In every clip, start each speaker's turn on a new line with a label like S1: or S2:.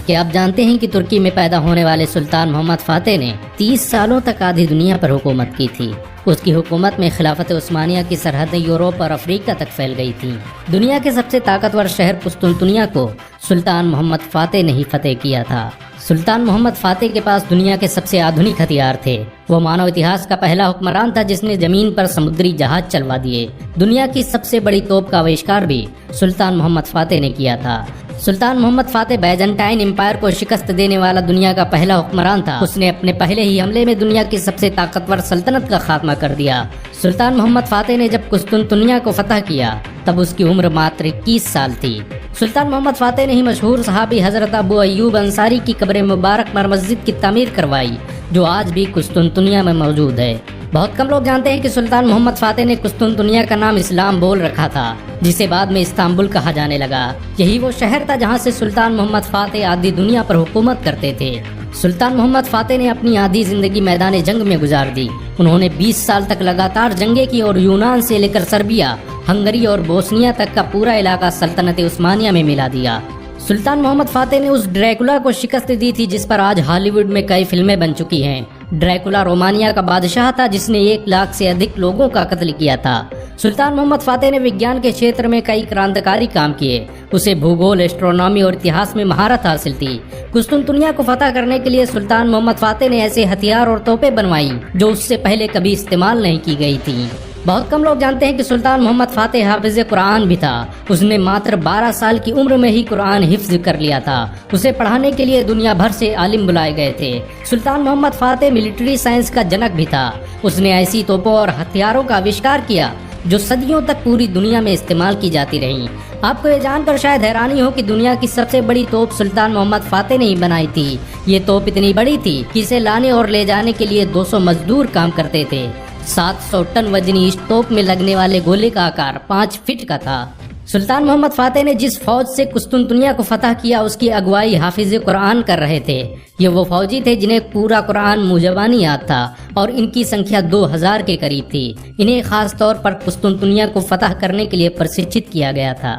S1: کیا آپ جانتے ہیں کہ ترکی میں پیدا ہونے والے سلطان محمد فاتح نے 30 سالوں تک آدھی دنیا پر حکومت کی تھی۔ اس کی حکومت میں خلافت عثمانیہ کی سرحدیں یورپ اور افریقہ تک پھیل گئی تھیں۔ دنیا کے سب سے طاقتور شہر قسطنطنیہ کو سلطان محمد فاتح نے ہی فتح کیا تھا۔ سلطان محمد فاتح کے پاس دنیا کے سب سے آدھنک ہتھیار تھے۔ وہ مانو اتہاس کا پہلا حکمران تھا جس نے زمین پر سمندری جہاز چلوا دیے۔ دنیا کی سب سے بڑی توپ کا آوشکار بھی سلطان محمد فاتح نے کیا تھا۔ سلطان محمد فاتح بیزنٹائن امپائر کو شکست دینے والا دنیا کا پہلا حکمران تھا۔ اس نے اپنے پہلے ہی حملے میں دنیا کی سب سے طاقتور سلطنت کا خاتمہ کر دیا۔ سلطان محمد فاتح نے جب قسطنطنیہ کو فتح کیا تب اس کی عمر ماتر 21 سال تھی۔ سلطان محمد فاتح نے ہی مشہور صحابی حضرت ابو ایوب انصاری کی قبر مبارک پر مسجد کی تعمیر کروائی جو آج بھی قسطنطنیہ میں موجود ہے۔ بہت کم لوگ جانتے ہیں کہ سلطان محمد فاتح نے قسطنطنیہ کا نام اسلام بول رکھا تھا جسے بعد میں استنبول کہا جانے لگا۔ یہی وہ شہر تھا جہاں سے سلطان محمد فاتح آدھی دنیا پر حکومت کرتے تھے۔ سلطان محمد فاتح نے اپنی آدھی زندگی میدان جنگ میں گزار دی۔ انہوں نے 20 سال تک لگاتار جنگیں کی اور یونان سے لے کر سربیا، ہنگری اور بوسنیا تک کا پورا علاقہ سلطنت عثمانیہ میں ملا دیا۔ سلطان محمد فاتح نے اس ڈریکولا کو شکست دی تھی جس پر آج ہالی ووڈ میں کئی فلمیں بن چکی ہیں۔ ڈریکولا رومانیہ کا بادشاہ تھا جس نے 1 لاکھ سے ادھک لوگوں کا قتل کیا تھا۔ سلطان محمد فاتح نے وگیان کے چھیتر میں کئی کرانتکاری کام کیے۔ اسے بھوگول، ایسٹرونومی اور اتہاس میں مہارت حاصل تھی۔ قسطنطنیہ کو فتح کرنے کے لیے سلطان محمد فاتح نے ایسے ہتھیار اور توپیں بنوائی جو اس سے پہلے کبھی استعمال نہیں کی گئی تھی۔ بہت کم لوگ جانتے ہیں کہ سلطان محمد فاتح حافظ قرآن بھی تھا۔ اس نے ماتر 12 سال کی عمر میں ہی قرآن حفظ کر لیا تھا۔ اسے پڑھانے کے لیے دنیا بھر سے عالم بلائے گئے تھے۔ سلطان محمد فاتح ملٹری سائنس کا جنک بھی تھا۔ اس نے ایسی توپوں اور ہتھیاروں کا آوشکار کیا جو صدیوں تک پوری دنیا میں استعمال کی جاتی رہیں۔ آپ کو یہ جان کر شاید حیرانی ہو کہ دنیا کی سب سے بڑی توپ سلطان محمد فاتح نے ہی بنائی تھی۔ یہ توپ اتنی بڑی تھی کہ اسے لانے اور لے جانے کے لیے 200 مزدور کام کرتے تھے۔ 700 ٹن وزنی اس توپ میں لگنے والے گولے کا آکار 5 فٹ کا تھا۔ سلطان محمد فاتح نے جس فوج سے قسطنطنیہ کو فتح کیا اس کی اگوائی حافظ قرآن کر رہے تھے۔ یہ وہ فوجی تھے جنہیں پورا قرآن منہ یاد تھا اور ان کی سنکھیا 2000 کے قریب تھی۔ انہیں خاص طور پر قسطنطنیہ کو فتح کرنے کے لیے پرشکشت کیا گیا تھا۔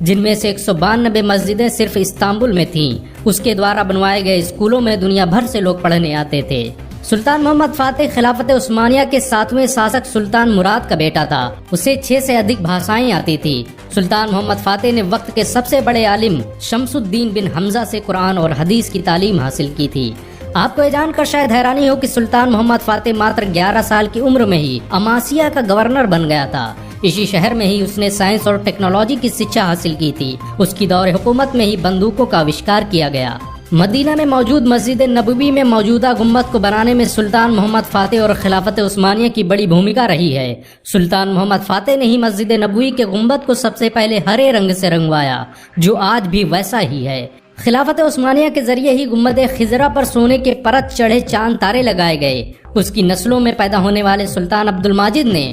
S1: جن میں سے 192 مسجدیں صرف استنبول میں تھیں۔ اس کے دوارا بنوائے گئے اسکولوں میں دنیا بھر سے لوگ پڑھنے آتے تھے۔ سلطان محمد فاتح خلافت عثمانیہ کے 7ویں شاشک سلطان مراد کا بیٹا تھا۔ اسے 6 سے ادھک بھاشائیں آتی تھی۔ سلطان محمد فاتح نے وقت کے سب سے بڑے عالم شمس الدین بن حمزہ سے قرآن اور حدیث کی تعلیم حاصل کی تھی۔ آپ کو یہ جان کر شاید حیرانی ہو کہ سلطان محمد فاتح ماتر 11 سال کی عمر میں ہی اماسیا کا گورنر بن گیا تھا۔ اسی شہر میں ہی اس نے سائنس اور ٹیکنالوجی کی شکشا حاصل کی تھی۔ اس کی دور حکومت میں ہی بندوقوں کا آوشکار کیا گیا۔ مدینہ میں موجود مسجد نبوی میں موجودہ گنبد کو بنانے میں سلطان محمد فاتح اور خلافت عثمانیہ کی بڑی بھومکا رہی ہے۔ سلطان محمد فاتح نے ہی مسجد نبوی کے گنبد کو سب سے پہلے ہرے رنگ سے رنگوایا جو آج بھی ویسا ہی ہے۔ خلافت عثمانیہ کے ذریعے ہی گنبد خضرا پر سونے کے پرت چڑھے چاند تارے لگائے گئے۔ اس کی نسلوں میں پیدا ہونے والے سلطان عبد الماجد نے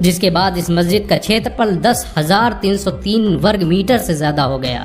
S1: جس کے بعد اس مسجد کا چھیتر پل 10,303 ورگ میٹر سے زیادہ ہو گیا۔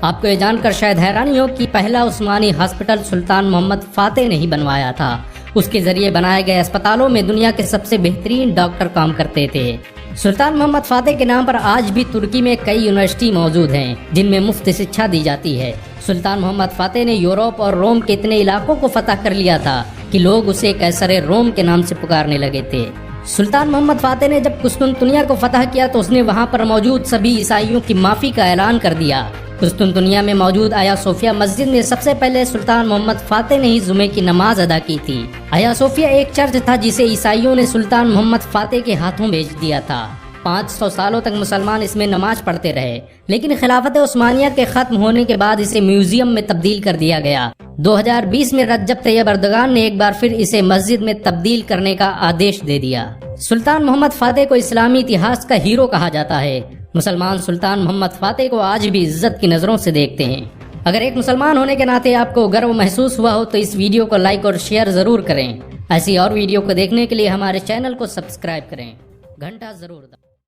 S1: آپ کو یہ جان کر شاید حیرانی ہو کہ پہلا عثمانی ہاسپٹل سلطان محمد فاتح نے ہی بنوایا تھا۔ اس کے ذریعے بنائے گئے اسپتالوں میں دنیا کے سب سے بہترین ڈاکٹر کام کرتے تھے۔ سلطان محمد فاتح کے نام پر آج بھی ترکی میں کئی یونیورسٹی موجود ہیں جن میں مفت شکشا دی جاتی ہے۔ سلطان محمد فاتح نے یورپ اور روم کے اتنے علاقوں کو فتح کر لیا تھا کہ لوگ اسے قیصر روم کے نام سے پکارنے لگے تھے۔ سلطان محمد فاتح نے جب قسطنطنیہ کو فتح کیا تو اس نے وہاں پر موجود سبھی عیسائیوں کی معافی کا اعلان کر دیا۔ قسطنطنیہ میں موجود آیا صوفیہ مسجد میں سب سے پہلے سلطان محمد فاتح نے ہی جمعے کی نماز ادا کی تھی۔ آیا صوفیہ ایک چرچ تھا جسے عیسائیوں نے سلطان محمد فاتح کے ہاتھوں بھیج دیا تھا۔ 500 سالوں تک مسلمان اس میں نماز پڑھتے رہے لیکن خلافت عثمانیہ کے ختم ہونے کے بعد اسے میوزیم میں تبدیل کر دیا گیا۔ 2020 میں رجب طیب اردگان نے ایک بار پھر اسے مسجد میں تبدیل کرنے کا آدیش دے دیا۔ سلطان محمد فاتح کو اسلامی اتہاس کا ہیرو کہا جاتا ہے۔ مسلمان سلطان محمد فاتح کو آج بھی عزت کی نظروں سے دیکھتے ہیں۔ اگر ایک مسلمان ہونے کے ناطے آپ کو گرو محسوس ہوا ہو تو اس ویڈیو کو لائک اور شیئر ضرور کریں۔ ایسی اور ویڈیو کو دیکھنے کے لیے ہمارے چینل کو سبسکرائب کریں، گھنٹا ضرور دبائیں۔